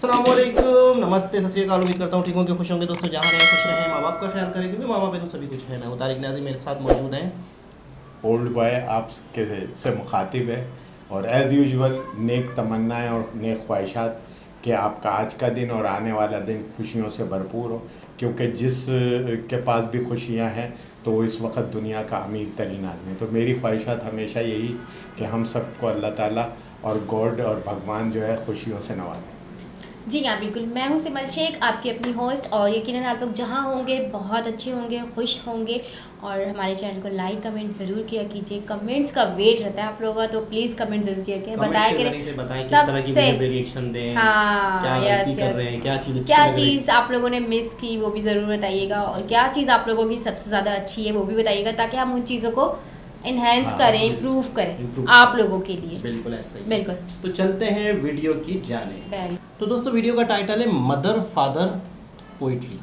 अस्सलाम वालेकुम, नमस्ते, सत श्री अकाल। उम्मीद करता हूँ ठीक होंगे, खुश होंगे दोस्तों, जहाँ रहें खुश रहें, माँ बाप का ख्याल करें क्योंकि माँ बाप है तो सभी कुछ है। मैं तारिक न्याज़ी, मेरे साथ मौजूद हैं ओल्ड बॉय आपके से मुखातिब है और एज़ यूजुअल नेक तमन्नाएं और नेक ख्वाहिशात कि आपका आज का दिन और आने वाला दिन खुशियों से भरपूर हो, क्योंकि जिस के पास भी खुशियां हैं तो वो इस वक्त दुनिया का अमीर तरीन आदमी है। तो मेरी ख्वाहिशात हमेशा यही कि हम सबको अल्लाह ताला और गॉड और भगवान जो है खुशियों से नवाजें। जी हाँ बिल्कुल, मैं हूँ सिमल शेख, आपकी अपनी होस्ट, और यकीनन आप लोग जहाँ होंगे बहुत अच्छे होंगे, खुश होंगे। और हमारे चैनल को लाइक कमेंट ज़रूर किया कीजिए, कमेंट्स का वेट रहता है आप लोगों का, तो प्लीज़ कमेंट ज़रूर किया कीजिए, बताया बताएं किस तरह की वीडियो पे रिएक्शन दें, हाँ, क्या गलती कर रहे हैं, क्या चीज़ आप लोगों ने मिस की वो भी ज़रूर बताइएगा, और क्या चीज़ आप लोगों की सबसे ज़्यादा अच्छी है वो भी बताइएगा, ताकि हम उन चीज़ों को इन्हेंस करें, इम्प्रूव करें आप लोगों के लिए। बिल्कुल ऐसा ही, बिल्कुल। तो चलते हैं वीडियो की जाने। वेरी तो दोस्तों वीडियो का टाइटल है mother father poetry,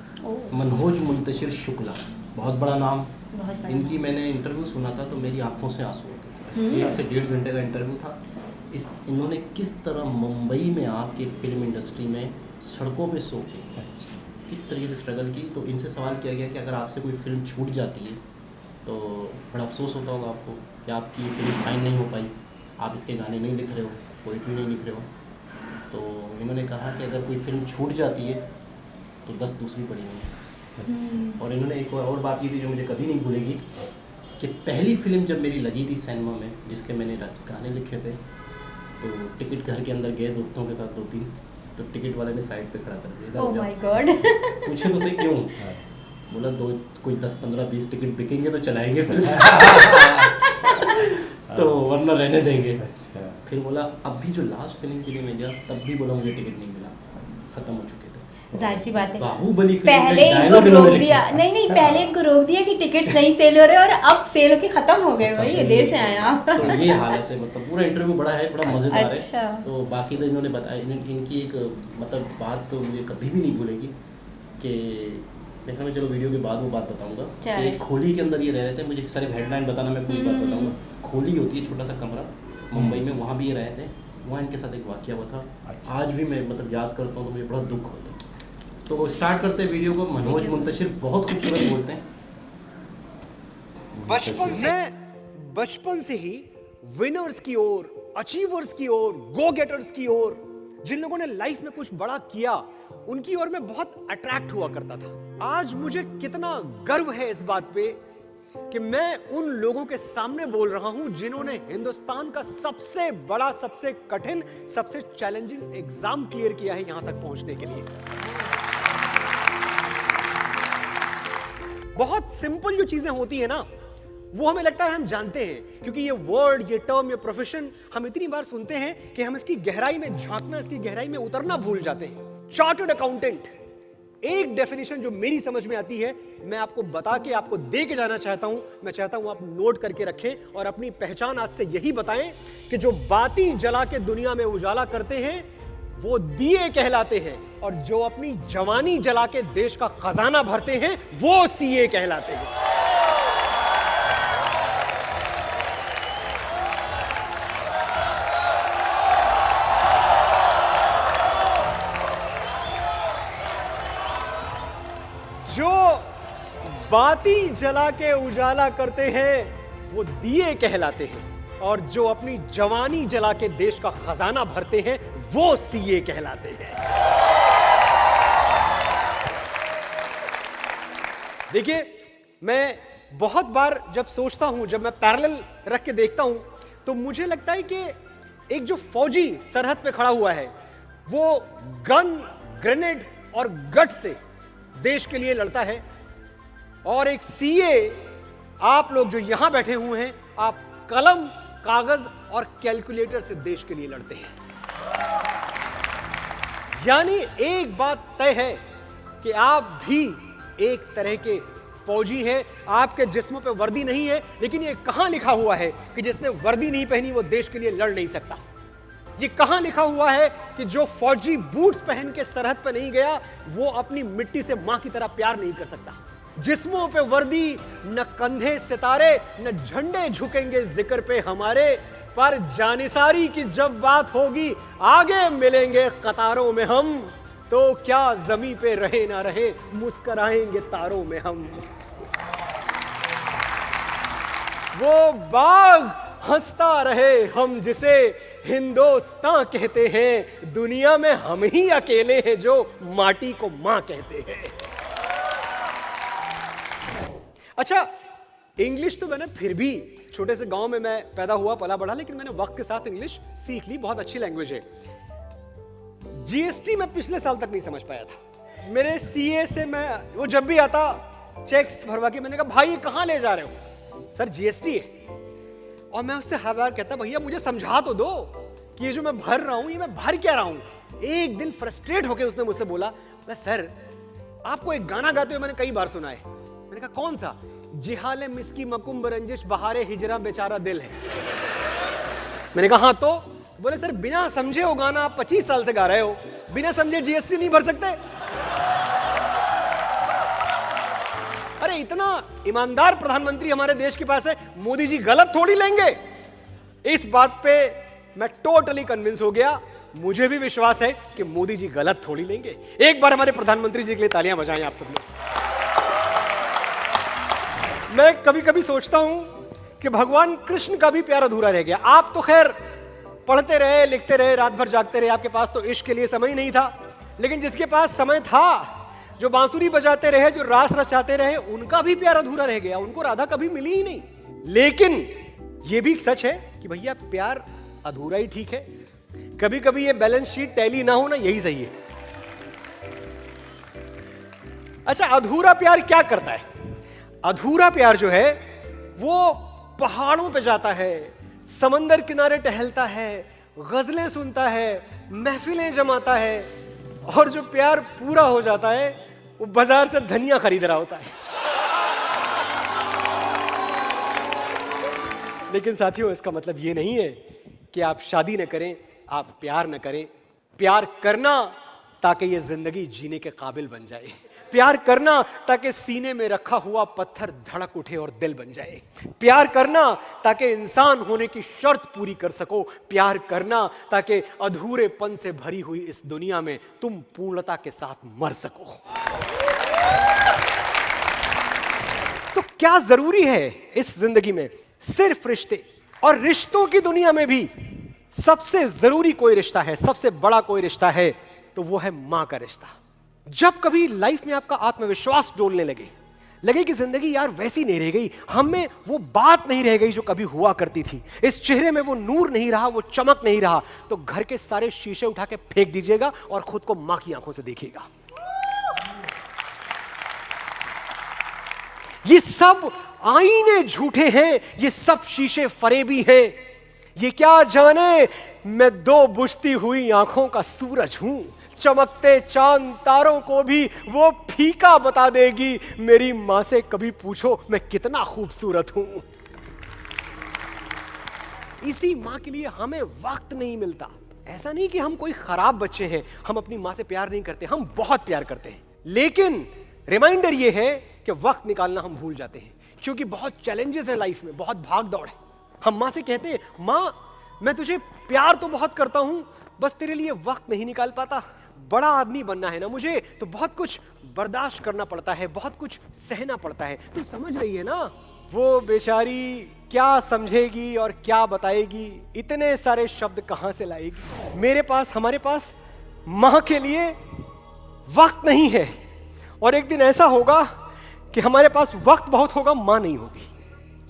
Manoj Muntashir Shukla. बहुत बड़ा नाम, बहुत बड़ा। इनकी मैंने इंटरव्यू सुना था तो मेरी आंखों से आंसू आ गए। 1 से 1.5 घंटे का इंटरव्यू था। इन्होंने किस तरह मुंबई में आके फिल्म इंडस्ट्री में सड़कों पे सो के किस तरीके से स्ट्रगल की। तो इनसे सवाल किया गया कि अगर आपसे कोई फिल्म छूट जाती है तो बड़ा अफसोस होता होगा आपको कि आपकी ये फिल्म साइन नहीं हो पाई, आप इसके गाने नहीं लिख रहे हो, पोइट्री नहीं लिख रहे हो। तो इन्होंने कहा कि अगर कोई फिल्म छूट जाती है तो 10 दूसरी पड़ी नहीं। और इन्होंने एक और बात की थी जो मुझे कभी नहीं भूलेगी कि पहली फिल्म जब मेरी लगी थी सिनेमा में, जिसके मैंने गाने लिखे थे, तो टिकट घर के अंदर गए दोस्तों के साथ 2-3, तो टिकट वाले ने साइड पे खड़ा कर दिया। Oh my God. पूछे तो सही क्यों? बोला कोई 10, 15, 20 टिकट बिकेंगे तो चलाएंगे फिल्म, तो वरना रहने देंगे। फिर बोला अब भी जो लास्ट फिल्म के लिए मैं गया तब भी बोला मुझे टिकट नहीं मिला, खत्म हो चुके थे। जाहिर सी बात है, बाहुबली पहले इनको रोक दिया, नहीं पहले इनको रोक दिया कि टिकट्स नहीं सेल हो रहे, और अब सेल होके खत्म हो गए। भाई ये देर से आए आप। तो ये हालत है, मतलब पूरा इंटरव्यू बड़ा है, बड़ा मजेदार अच्छा। है। तो बाकी तो इन्होंने बताया, इनकी एक मतलब बात तो मुझे कभी भी नहीं भूलेगी कि देखना, मैं चलो वीडियो के बाद वो बात बताऊंगा कि एक खोली के अंदर ये रह रहे थे। मुझे सिर्फ हेडलाइन बताना, मैं पूरी बात बताऊंगा। खोली होती है छोटा सा कमरा मुंबई में, वहाँ भी ये रहे थे। वहाँ इनके साथ एक वाकया हुआ था। अच्छा। आज भी मैं मतलब याद करता हूँ तो मुझे बड़ा दुख होता है। तो स्टार्ट करते हैं वीडियो को। मनोज मुंतशिर बहुत खूबसूरत बोलते हैं। बचपन से ही विनर्स की ओर, अचीवर्स की ओर, गो गेटर्स की ओर, जिन लोगों ने लाइफ में कुछ बड़ा किया, उनकी ओर मैं बहुत अट्रैक्ट हुआ करता था। आज मुझे कितना गर्व है इस बात पे कि मैं उन लोगों के सामने बोल रहा हूं जिन्होंने हिंदुस्तान का सबसे बड़ा, सबसे कठिन, सबसे चैलेंजिंग एग्जाम क्लियर किया है यहां तक पहुंचने के लिए। बहुत सिंपल जो चीजें होती है ना, वो हमें लगता है हम जानते हैं, क्योंकि ये वर्ड, ये टर्म, ये प्रोफेशन हम इतनी बार सुनते हैं कि हम इसकी गहराई में झांकना, इसकी गहराई में उतरना भूल जाते हैं। चार्टर्ड अकाउंटेंट, एक डेफिनेशन जो मेरी समझ में आती है, मैं आपको बता के, आपको दे के जाना चाहता हूं। मैं चाहता हूं आप नोट करके रखें और अपनी पहचान आज से यही बताएं कि जो बाती जला के दुनिया में उजाला करते हैं वो दिए कहलाते हैं, और जो अपनी जवानी जला के देश का खजाना भरते हैं वो सीए कहलाते हैं। जो बाती जला के उजाला करते हैं वो दिए कहलाते हैं, और जो अपनी जवानी जला के देश का खजाना भरते हैं वो सीए कहलाते हैं। देखिए, मैं बहुत बार जब सोचता हूं, जब मैं पैरेलल रख के देखता हूं, तो मुझे लगता है कि एक जो फौजी सरहद पे खड़ा हुआ है वो गन, ग्रेनेड और गट से देश के लिए लड़ता है, और एक सीए, आप लोग जो यहां बैठे हुए हैं, आप कलम, कागज और कैलकुलेटर से देश के लिए लड़ते हैं। यानी एक बात तय है कि आप भी एक तरह के फौजी हैं। आपके जिस्म पे वर्दी नहीं है, लेकिन ये कहां लिखा हुआ है कि जिसने वर्दी नहीं पहनी वो देश के लिए लड़ नहीं सकता? ये कहां लिखा हुआ है कि जो फौजी बूट्स पहन के सरहद पे नहीं गया वो अपनी मिट्टी से मां की तरह प्यार नहीं कर सकता? जिस्मों पे वर्दी, न कंधे सितारे, न झंडे झुकेंगे जिक्र पे हमारे, पर जानिसारी की जब बात होगी, आगे मिलेंगे कतारों में हम, तो क्या जमी पे रहे ना रहे, मुस्कुराएंगे तारों में हम। वो बाग हंसता रहे हम जिसे हिंदुस्तान कहते हैं, दुनिया में हम ही अकेले हैं जो माटी को मां कहते हैं। अच्छा, इंग्लिश तो मैंने फिर भी, छोटे से गांव में मैं पैदा हुआ पला बढ़ा, लेकिन मैंने वक्त के साथ इंग्लिश सीख ली, बहुत अच्छी लैंग्वेज है। जीएसटी मैं पिछले साल तक नहीं समझ पाया था। मेरे सीए से वो जब भी आता चेक्स भरवा के, मैंने कहा भाई ये कहां ले जा रहे हो? सर जीएसटी है। और मैं उससे हर बार कहता भैया मुझे समझा तो दो कि ये जो मैं भर रहा हूं ये मैं भर क्या रहा हूं। एक दिन फ्रस्ट्रेट होकर उसने मुझसे बोला, सर आपको एक गाना गाते हुए मैंने कई बार सुना है। मैंने कहा कौन सा? जिहाले मिस्की मकुम्ब रंजिश बहारे हिजरा बेचारा दिल है। मैंने कहा हाँ तो? बोले सर बिना समझे वो गाना आप 25 साल से गा रहे हो, बिना समझे जीएसटी नहीं भर सकते? अरे इतना ईमानदार प्रधानमंत्री हमारे देश के पास है, मोदी जी गलत थोड़ी लेंगे। इस बात पे मैं टोटली कन्विंस हो गया। मुझे भी विश्वास है कि मोदी जी गलत थोड़ी लेंगे। एक बार हमारे प्रधानमंत्री जी के लिए तालियां बजाएं आप सब लोग। मैं कभी कभी सोचता हूं कि भगवान कृष्ण का भी प्यार अधूरा रह गया। आप तो खैर पढ़ते रहे, लिखते रहे, रात भर जागते रहे, आपके पास तो इश्क के लिए समय ही नहीं था। लेकिन जिसके पास समय था, जो बांसुरी बजाते रहे, जो रास रचाते रहे, उनका भी प्यार अधूरा रह गया। उनको राधा कभी मिली ही नहीं। लेकिन यह भी सच है कि भैया प्यार अधूरा ही ठीक है। कभी कभी ये बैलेंस शीट टैली ना हो ना, यही सही है। अच्छा, अधूरा प्यार क्या करता है? अधूरा प्यार जो है वो पहाड़ों पे जाता है, समंदर किनारे टहलता है, गजलें सुनता है, महफिलें जमाता है, और जो प्यार पूरा हो जाता है वो बाजार से धनिया खरीद रहा होता है। लेकिन साथियों, इसका मतलब ये नहीं है कि आप शादी न करें, आप प्यार न करें। प्यार करना ताकि ये जिंदगी जीने के काबिल बन जाए। प्यार करना ताकि सीने में रखा हुआ पत्थर धड़क उठे और दिल बन जाए। प्यार करना ताकि इंसान होने की शर्त पूरी कर सको। प्यार करना ताकि अधूरेपन से भरी हुई इस दुनिया में तुम पूर्णता के साथ मर सको। तो क्या जरूरी है इस जिंदगी में? सिर्फ रिश्ते। और रिश्तों की दुनिया में भी सबसे जरूरी कोई रिश्ता है, सबसे बड़ा कोई रिश्ता है, तो वो है मां का रिश्ता। जब कभी लाइफ में आपका आत्मविश्वास डोलने लगे कि जिंदगी यार वैसी नहीं रह गई, हम में वो बात नहीं रह गई जो कभी हुआ करती थी, इस चेहरे में वो नूर नहीं रहा, वो चमक नहीं रहा, तो घर के सारे शीशे उठा के फेंक दीजिएगा और खुद को मां की आंखों से देखिएगा। ये सब आईने झूठे हैं, ये सब शीशे फरेबी हैं। ये क्या जाने मैं दो बुझती हुई आंखों का सूरज हूं। चमकते चांद तारों को भी वो फीका बता देगी। मेरी मां से कभी पूछो मैं कितना खूबसूरत हूं। इसी मां के लिए हमें वक्त नहीं मिलता। ऐसा नहीं कि हम कोई खराब बच्चे हैं, हम अपनी मां से प्यार नहीं करते, हम बहुत प्यार करते हैं। लेकिन रिमाइंडर ये है कि वक्त निकालना हम भूल जाते हैं, क्योंकि बहुत चैलेंजेस है लाइफ में, बहुत भाग दौड़ है। हम मां से कहते हैं मां मैं तुझे प्यार तो बहुत करता हूं, बस तेरे लिए वक्त नहीं निकाल पाता। बड़ा आदमी बनना है ना मुझे, तो बहुत कुछ बर्दाश्त करना पड़ता है, बहुत कुछ सहना पड़ता है। तू समझ रही है ना? वो बेचारी क्या समझेगी और क्या बताएगी, इतने सारे शब्द कहां से लाएगी। मेरे पास, हमारे पास मां के लिए वक्त नहीं है। और एक दिन ऐसा होगा कि हमारे पास वक्त बहुत होगा, मां नहीं होगी।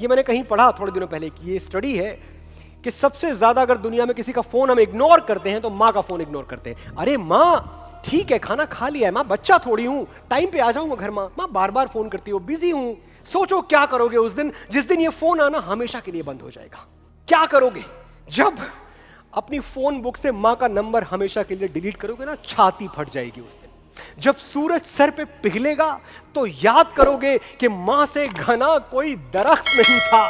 ये मैंने कहीं पढ़ा थोड़े दिनों पहले कि ये स्टडी है कि सबसे ज्यादा अगर दुनिया में किसी का फोन हम इग्नोर करते हैं तो मां का फोन इग्नोर करते हैं। अरे मां ठीक है, खाना खा लिया है, मां बच्चा थोड़ी हूं, टाइम पे आ जाऊंगा घर। मां बार बार फोन करती हो, बिजी हूं। सोचो क्या करोगे उस दिन जिस दिन ये फोन आना हमेशा के लिए बंद हो जाएगा। क्या करोगे जब अपनी फोन बुक से मां का नंबर हमेशा के लिए डिलीट करोगे ना? छाती फट जाएगी उस दिन। जब सूरज सर पे पिघलेगा तो याद करोगे कि मां से घना कोई दरख्त नहीं था।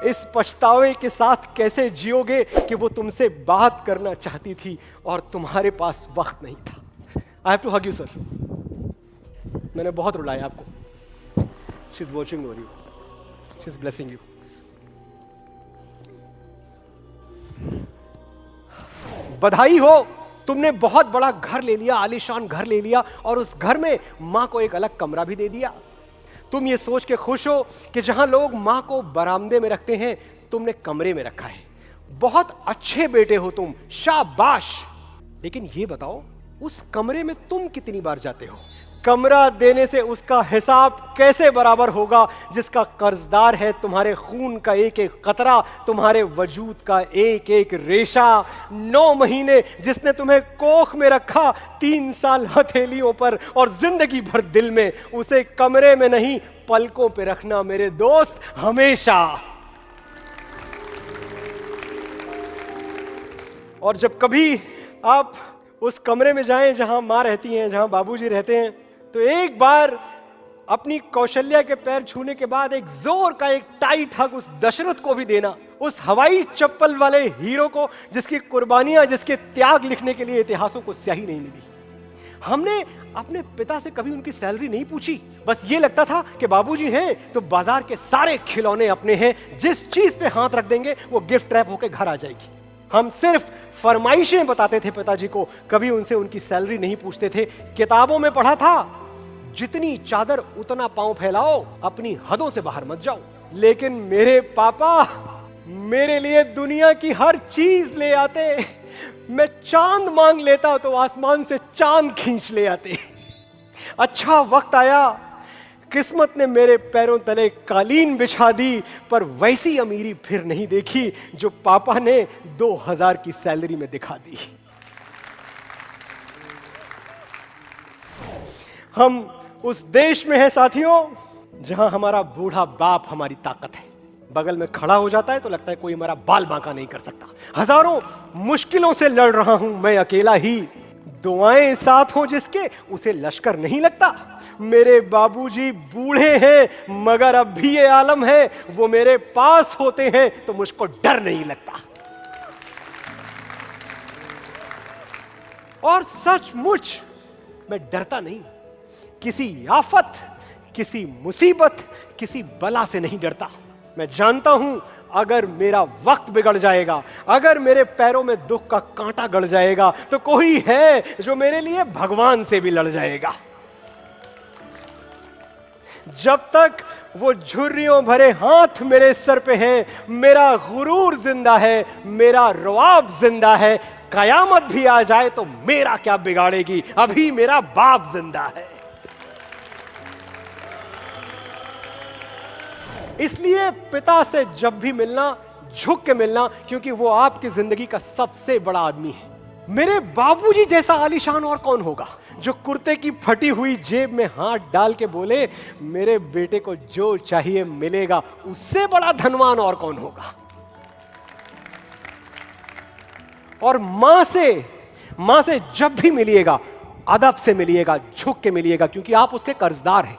इस पछतावे के साथ कैसे जियोगे कि वो तुमसे बात करना चाहती थी और तुम्हारे पास वक्त नहीं था। I have to hug you sir. मैंने बहुत रुलाया आपको। She is watching over you, she is blessing you. बधाई हो, तुमने बहुत बड़ा घर ले लिया, आलीशान घर ले लिया, और उस घर में माँ को एक अलग कमरा भी दे दिया। तुम ये सोच के खुश हो कि जहां लोग माँ को बरामदे में रखते हैं, तुमने कमरे में रखा है। बहुत अच्छे बेटे हो तुम, शाबाश। लेकिन ये बताओ, उस कमरे में तुम कितनी बार जाते हो? कमरा देने से उसका हिसाब कैसे बराबर होगा जिसका कर्जदार है तुम्हारे खून का एक एक कतरा, तुम्हारे वजूद का एक एक रेशा। 9 महीने जिसने तुम्हें कोख में रखा, 3 साल हथेलियों पर और जिंदगी भर दिल में, उसे कमरे में नहीं पलकों पे रखना मेरे दोस्त हमेशा। और जब कभी आप उस कमरे में जाएं जहां माँ रहती हैं, जहां बाबूजी रहते हैं, तो एक बार अपनी कौशल्या के पैर छूने के बाद एक जोर का एक टाइट हग उस दशरथ को भी देना, उस हवाई चप्पल वाले हीरो को जिसकी कुर्बानियां, जिसके त्याग लिखने के लिए इतिहासों को स्याही नहीं मिली। हमने अपने पिता से कभी उनकी सैलरी नहीं पूछी, बस ये लगता था कि बाबूजी हैं तो बाजार के सारे खिलौने अपने हैं, जिस चीज पे हाथ रख देंगे वो गिफ्ट रैप होकर घर आ जाएगी। हम सिर्फ फरमाइशें बताते थे पिताजी को, कभी उनसे उनकी सैलरी नहीं पूछते थे। किताबों में पढ़ा था, जितनी चादर उतना पांव फैलाओ, अपनी हदों से बाहर मत जाओ। लेकिन मेरे पापा मेरे लिए दुनिया की हर चीज ले आते। मैं चांद मांग लेता तो आसमान से चांद खींच ले आते। अच्छा वक्त आया, किस्मत ने मेरे पैरों तले कालीन बिछा दी, पर वैसी अमीरी फिर नहीं देखी जो पापा ने 2000 की सैलरी में दिखा दी। हम उस देश में हैं साथियों, जहां हमारा बूढ़ा बाप हमारी ताकत है। बगल में खड़ा हो जाता है तो लगता है कोई हमारा बाल बांका नहीं कर सकता। हजारों मुश्किलों से लड़ रहा हूं मैं अकेला ही, दुआएं साथ हो जिसके उसे लश्कर नहीं लगता। मेरे बाबूजी बूढ़े हैं मगर अब भी ये आलम है, वो मेरे पास होते हैं तो मुझको डर नहीं लगता। और सचमुच मैं डरता नहीं, किसी आफत, किसी मुसीबत, किसी बला से नहीं डरता। मैं जानता हूं अगर मेरा वक्त बिगड़ जाएगा, अगर मेरे पैरों में दुख का कांटा गड़ जाएगा, तो कोई है जो मेरे लिए भगवान से भी लड़ जाएगा। जब तक वो झुर्रियों भरे हाथ मेरे सर पे हैं, मेरा गुरूर जिंदा है, मेरा रवाब जिंदा है। कयामत भी आ जाए तो मेरा क्या बिगाड़ेगी, अभी मेरा बाप जिंदा है। इसलिए पिता से जब भी मिलना, झुक के मिलना, क्योंकि वो आपकी जिंदगी का सबसे बड़ा आदमी है। मेरे बाबूजी जैसा आलीशान और कौन होगा, जो कुर्ते की फटी हुई जेब में हाथ डाल के बोले मेरे बेटे को जो चाहिए मिलेगा। उससे बड़ा धनवान और कौन होगा। और मां से जब भी मिलिएगा, अदब से मिलिएगा, झुक के मिलिएगा, क्योंकि आप उसके कर्जदार हैं।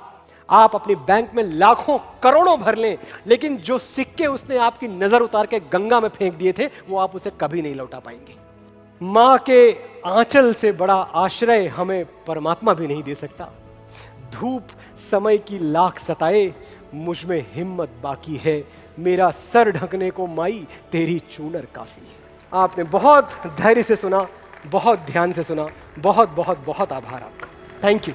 आप अपनी बैंक में लाखों करोड़ों भर लें, लेकिन जो सिक्के उसने आपकी नजर उतार के गंगा में फेंक दिए थे, वो आप उसे कभी नहीं लौटा पाएंगे। मां के आंचल से बड़ा आश्रय हमें परमात्मा भी नहीं दे सकता। धूप समय की लाख सताए, मुझ में हिम्मत बाकी है, मेरा सर ढकने को माई तेरी चूनर काफी है। आपने बहुत धैर्य से सुना, बहुत ध्यान से सुना, बहुत बहुत बहुत आभार आपका। Thank you.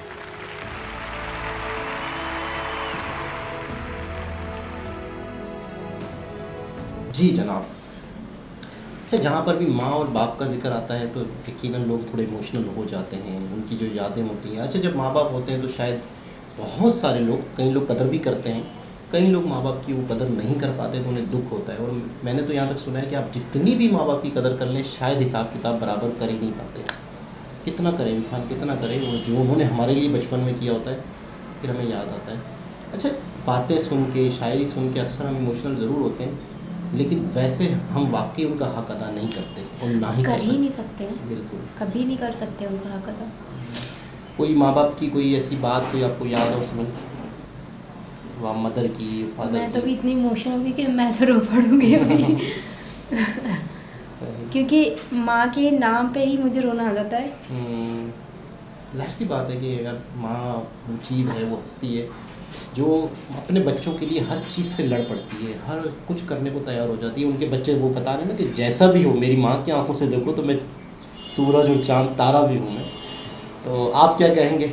जी जनाब। अच्छा, जहाँ पर भी माँ और बाप का जिक्र आता है तो यकीनन लोग थोड़े इमोशनल हो जाते हैं, उनकी जो यादें होती हैं। अच्छा, जब माँ बाप होते हैं तो शायद बहुत सारे लोग, कई लोग कदर भी करते हैं, कई लोग माँ बाप की वो कदर नहीं कर पाते तो उन्हें दुख होता है। और मैंने तो यहाँ तक सुना है कि आप जितनी भी माँ बाप की कदर कर लें, शायद हिसाब किताब बराबर कर ही नहीं पाते। कितना करे इंसान, कितना करे, वो जो उन्होंने हमारे लिए बचपन में किया होता है फिर हमें याद आता है। अच्छा, बातें सुन के, शायरी सुन के अक्सर हम इमोशनल ज़रूर होते हैं, लेकिन वैसे हम वाकई उनका हक अदा नहीं करते और ना ही कर ही नहीं सकते। बिल्कुल कभी नहीं कर सकते उनका हक अदा। कोई माँ बाप की कोई ऐसी बात कोई आपको याद हो उसमें, वो मदर की, फादर मैं की? तो भी इतनी इमोशनल होगी कि मैं तो रो पड़ूंगी अभी क्योंकि माँ के नाम पे ही मुझे रोना आ जाता है। जाहिर सी बात है कि अगर माँ वो चीज़ है, वो हस्ती है जो अपने बच्चों के लिए हर चीज़ से लड़ पड़ती है, हर कुछ करने को तैयार हो जाती है। उनके बच्चे वो बता रहे हैं ना कि जैसा भी हो मेरी माँ की आंखों से देखो तो मैं सूरज और चांद तारा भी हूँ मैं। तो आप क्या कहेंगे,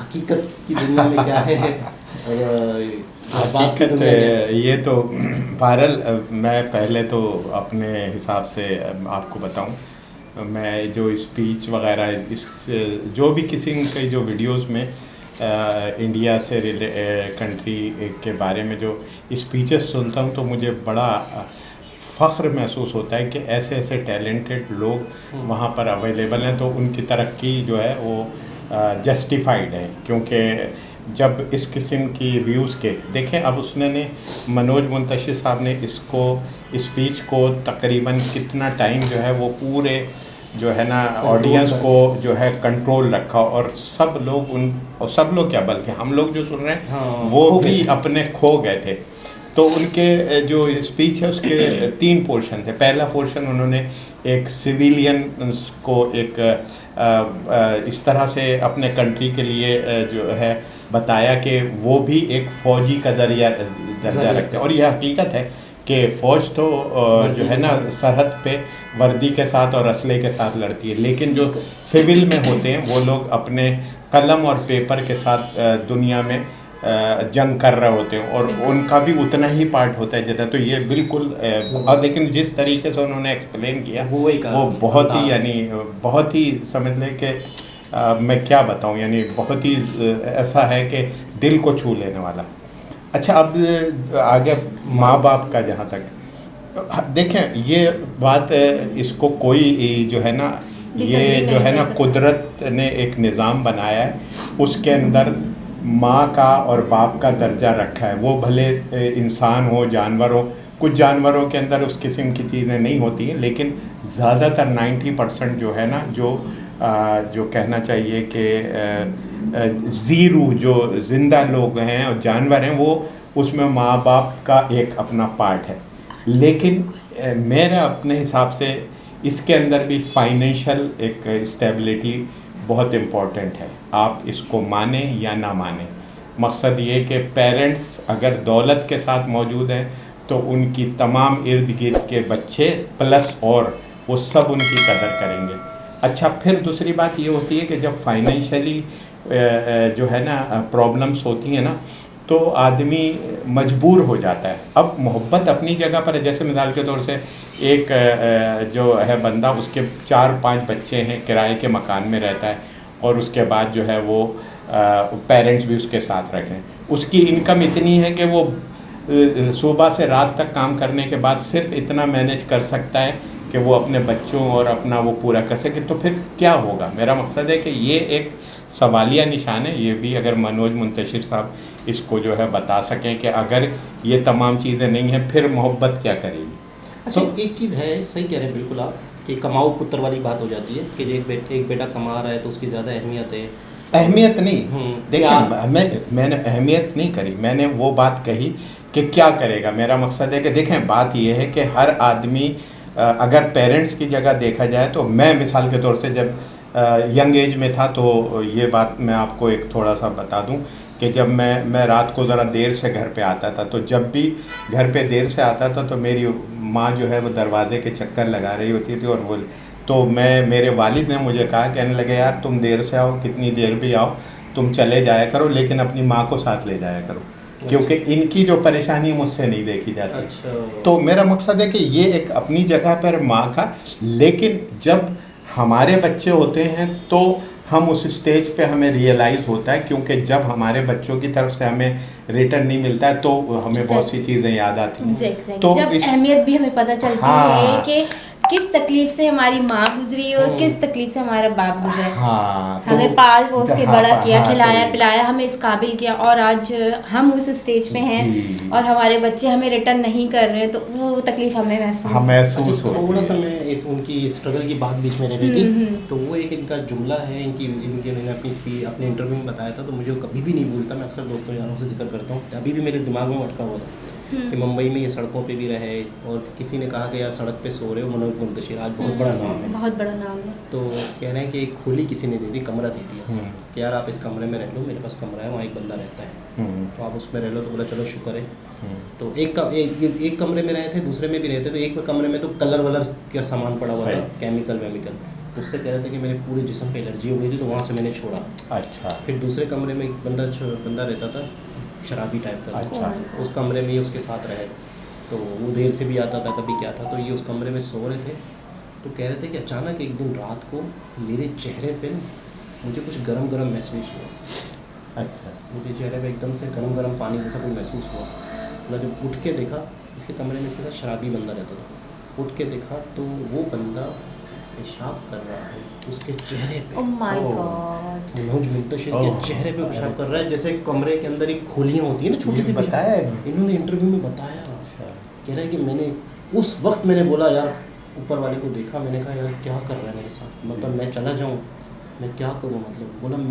हकीकत की दुनिया में क्या है और बात की दुनिया क्या है? ये तो वायरल, मैं पहले तो अपने हिसाब से आपको बताऊं, मैं जो स्पीच वगैरह इस जो भी किसी के जो वीडियोस में इंडिया से कंट्री के बारे में जो स्पीचेस सुनता हूं तो मुझे बड़ा फ़ख्र महसूस होता है कि ऐसे ऐसे टैलेंटेड लोग वहाँ पर अवेलेबल हैं, तो उनकी तरक्की जो है वो जस्टिफाइड है। क्योंकि जब इस किस्म की व्यूज़ के देखें, अब उसने ने मनोज मुंतशिर साहब ने इसको स्पीच को तकरीबन कितना टाइम जो है वो पूरे जो है ना ऑडियंस को जो है कंट्रोल रखा, और सब लोग क्या बल्कि हम लोग जो सुन रहे हैं हाँ, वो भी अपने खो गए थे। तो उनके जो स्पीच है उसके 3 पोर्शन थे। पहला पोर्शन उन्होंने एक सिविलियन को एक इस तरह से अपने कंट्री के लिए जो है बताया कि वो भी एक फ़ौजी का दर्जा रखते हैं, और यह हकीकत है कि फ़ौज तो जो है ना सरहद पे वर्दी के साथ और असले के साथ लड़ती है, लेकिन जो सिविल में होते हैं वो लोग अपने कलम और पेपर के साथ दुनिया में जंग कर रहे होते हैं, और उनका भी उतना ही पार्ट होता है जितना। तो ये बिल्कुल और लेकिन जिस तरीके से उन्होंने एक्सप्लेन किया वो बहुत ही यानी बहुत ही समझ लें कि मैं क्या बताऊं, यानी बहुत ही ऐसा है कि दिल को छू लेने वाला। अच्छा, अब आगे माँ बाप का जहाँ तक देखें, ये बात इसको कोई जो है ना ये जो है ना कुदरत ने एक निज़ाम बनाया है, उसके अंदर माँ का और बाप का दर्जा रखा है। वो भले इंसान हो, जानवर हो, कुछ जानवरों के अंदर उस किस्म की चीज़ें नहीं होती हैं, लेकिन ज़्यादातर 90% जो है ना जो कहना चाहिए कि ज़ीरू जो ज़िंदा लोग हैं और जानवर हैं, वो उसमें माँ बाप का एक अपना पार्ट है। लेकिन मेरा अपने हिसाब से इसके अंदर भी फाइनेंशियल एक स्टेबिलिटी बहुत इम्पॉर्टेंट है। आप इसको माने या ना माने, मकसद ये कि पेरेंट्स अगर दौलत के साथ मौजूद हैं तो उनकी तमाम इर्द गिर्द के बच्चे प्लस और वो सब उनकी कदर करेंगे। अच्छा, फिर दूसरी बात ये होती है कि जब फाइनेंशियली जो है ना प्रॉब्लम्स होती हैं ना, तो आदमी मजबूर हो जाता है। अब मोहब्बत अपनी जगह पर है, जैसे मिसाल के तौर से एक जो है बंदा, उसके 4-5 बच्चे हैं, किराए के मकान में रहता है, और उसके बाद जो है वो पेरेंट्स भी उसके साथ रखें। उसकी इनकम इतनी है कि वो सुबह से रात तक काम करने के बाद सिर्फ इतना मैनेज कर सकता है कि वो अपने बच्चों और अपना वो पूरा कर सके। तो फिर क्या होगा? मेरा मकसद है कि ये एक सवालिया निशान है। ये भी अगर मनोज मुंतशिर साहब इसको जो है बता सकें कि अगर ये तमाम चीज़ें नहीं हैं फिर मोहब्बत क्या करेगी। अच्छा, तो एक चीज़ है, सही कह रहे हैं बिल्कुल आप, कि कमाओ पुत्र वाली बात हो जाती है कि एक बेटा कमा रहा है तो उसकी ज़्यादा अहमियत है। अहमियत नहीं, देखिए मैंने अहमियत नहीं करी, मैंने वो बात कही कि क्या करेगा। मेरा मकसद है कि देखें, बात ये है कि हर आदमी अगर पेरेंट्स की जगह देखा जाए तो मैं मिसाल के तौर से जब यंग एज में था, तो ये बात मैं आपको एक थोड़ा सा बता दूं कि जब मैं रात को ज़रा देर से घर पे आता था, तो जब भी घर पे देर से आता था तो मेरी माँ जो है वो दरवाजे के चक्कर लगा रही होती थी, और वो तो मेरे वालिद ने मुझे कहा, कहने लगे यार तुम देर से आओ, कितनी देर भी आओ, तुम चले जाया करो, लेकिन अपनी माँ को साथ ले जाया करो, क्योंकि इनकी जो परेशानी मुझसे नहीं देखी जाती। अच्छा। तो मेरा मकसद है कि ये एक अपनी जगह पर माँ का, लेकिन जब हमारे बच्चे होते हैं तो हम उस स्टेज पे हमें रियलाइज़ होता है, क्योंकि जब हमारे बच्चों की तरफ से हमें रिटर्न नहीं मिलता है तो हमें बहुत सी चीज़ें याद आती हैं। तो जब अहमियत भी हमें पता चलती है कि किस तकलीफ से हमारी माँ गुजरी और किस तकलीफ से हमारा बाप गुजरा। हमें पाल पोस के बड़ा किया, खिलाया पिलाया, हमें इस काबिल किया, और आज हम उस स्टेज पे हैं और हमारे बच्चे हमें रिटर्न नहीं कर रहे हैं, तो वो तकलीफ हमें महसूस हो। थोड़ा सा मैं उनकी स्ट्रगल की बात बीच में रह गई थी, तो वो एक इनका जुमला है, इनकी मैंने अपने इंटरव्यू में बताया था, तो मुझे कभी भी नहीं भूलता। मैं अक्सर दोस्तों यारों से जिक्र करता हूँ, अभी भी मेरे दिमाग में अटका हुआ था कि मुंबई में ये सड़कों पे भी रहे, और किसी ने कहा कि यार सड़क पे सो रहे हो मनोज मुंतशिर, आज बहुत बड़ा नाम है, बहुत बड़ा नाम है। तो कह रहे हैं कि एक खोली किसी ने दे दी, कमरा दे दिया कि यार आप इस कमरे में रह लो, मेरे पास कमरा है, वहाँ एक बंदा रहता है, तो आप उसमें रह लो। तो बोला चलो शुक्र है। तो एक कमरे में रहे थे, दूसरे में भी रहे थे, तो एक कमरे में तो कलर वलर का सामान पड़ा हुआ था, केमिकल वेमिकल। तो उससे कह रहे थे कि मेरे पूरे जिस्म पे एलर्जी हो गई थी, तो वहाँ से मैंने छोड़ा। अच्छा फिर दूसरे कमरे में एक बंदा रहता था, शराबी टाइप का। अच्छा। उस कमरे में ये उसके साथ रहे, तो वो देर से भी आता था, कभी क्या था, तो ये उस कमरे में सो रहे थे। तो कह रहे थे कि अचानक एक दिन रात को मेरे चेहरे पे ना मुझे कुछ गरम गरम महसूस हुआ। अच्छा मुझे चेहरे पे एकदम से गरम गरम पानी जैसा कुछ महसूस हुआ। मैं जब उठ के देखा, इसके कमरे में इसके साथ शराबी बंदा रहता था, उठ के देखा तो वो बंदा पेशाब कर रहा है उसके चेहरे पे। Oh my Oh. God. Manoj Muntashir Oh. के चेहरे पे पेशाब कर रहा है, जैसे कमरे के अंदर एक खोलियाँ होती है ना छोटी सी। बताया इन्होंने इंटरव्यू में बताया। अच्छा कह रहा है कि मैंने उस वक्त मैंने बोला यार, ऊपर वाले को देखा, मैंने कहा यार क्या कर रहा है मेरे साथ, मतलब मैं चला जाऊँ, मैं क्या करूँ, मतलब बोला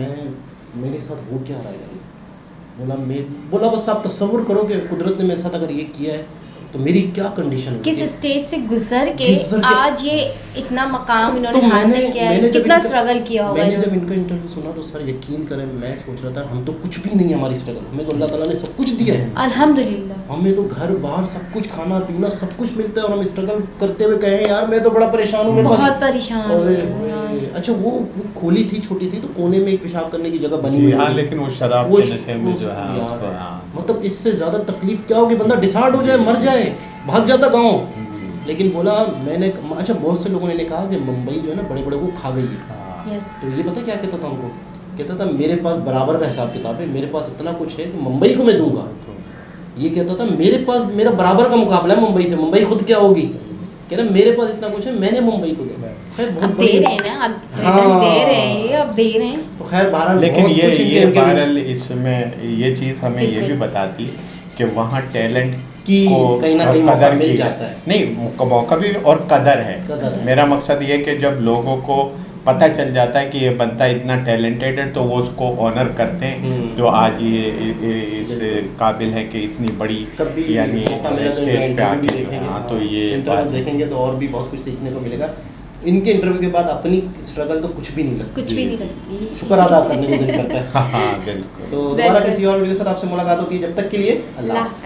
मेरे साथ हो क्या रहा है यार। बोला बस आप तसव्वुर करो कि कुदरत ने मेरे साथ अगर ये किया है तो मेरी क्या कंडीशन होगी। किस स्टेज से गुजर के आज ये इतना मकाम इन्होंने तो हासिल किया है, कितना स्ट्रगल किया होगा मैंने इन्होंने। जब इनका इंटरव्यू सुना तो सर यकीन करें, मैं सोच रहा था हम तो कुछ भी नहीं है हमारी स्ट्रगल, हमें तो अल्लाह ताला ने सब कुछ दिया है, अल्हम्दुलिल्लाह। हमें तो घर बाहर सब कुछ, खाना पीना सब कुछ मिलता है, और हम स्ट्रगल करते हुए कहें यार मैं तो बड़ा परेशान हूँ, मेरे पास बहुत परेशान हूँ। ओए होए। अच्छा वो खोली थी छोटी सी, तो कोने में एक पेशाब करने की जगह बनी जी हुई हाँ, है। लेकिन वो शराब वो के नशे में जो है यार, उसको हाँ। मतलब इससे ज़्यादा तकलीफ क्या होगी, बंदा डिसार्ड हो जाए, मर जाए, भाग जाता गाँव। लेकिन बोला मैंने, अच्छा बहुत से लोगों ने कहा कि मुंबई जो है ना बड़े बड़े को खा गई है। हाँ। यस। तो ये पता क्या कहता था उनको, कहता था मेरे पास बराबर का हिसाब किताब है, मेरे पास इतना कुछ है कि मुंबई को मैं दूंगा। ये कहता था मेरे पास मेरा बराबर का मुकाबला है मुंबई से, मुंबई खुद क्या होगी, कह रहा मेरे पास इतना कुछ है, मैंने मुंबई को दिया। खैर बहुत अब दे रहे हैं ना, अब रिटर्न दे रहे हैं ये, अब दे रहे हैं। तो खैर बहरहाल लेकिन बहुत कुछ इनके- ये इनके- बहरहाल इसमें ये चीज़ हमें ये भी बिल्कुल। बताती कि वहाँ टैलेंट कि को कहीं ना कहीं मौका कदर मिल की जाता है। नहीं, मौका भी और कदर है। कदर है। मेरा मकसद ये है कि जब लोगों को पता चल जाता है कि ये बंदा इतना टैलेंटेड है तो वो उसको ऑनर करते हैं, जो आज ये इस काबिल है कि इतनी बड़ी कभी यानी मौका मिला तो स्टेज पे इंटरव्यू आके भी जो है, देखेंगे। हाँ तो ये इंटरव्यू बात देखेंगे तो और भी बहुत कुछ सीखने को मिलेगा। इनके इंटरव्यू के बाद अपनी स्ट्रगल तो कुछ भी नहीं लगती, कुछ भी नहीं लगती। शुक्र अदा करने को दिल करता है। हाँ बिल्कुल। तो दोबारा बिल्कुल। किसी और वीडियो के साथ आपसे मुलाकात होती है, जब तक के लिए अल्लाह हाफ़िज़।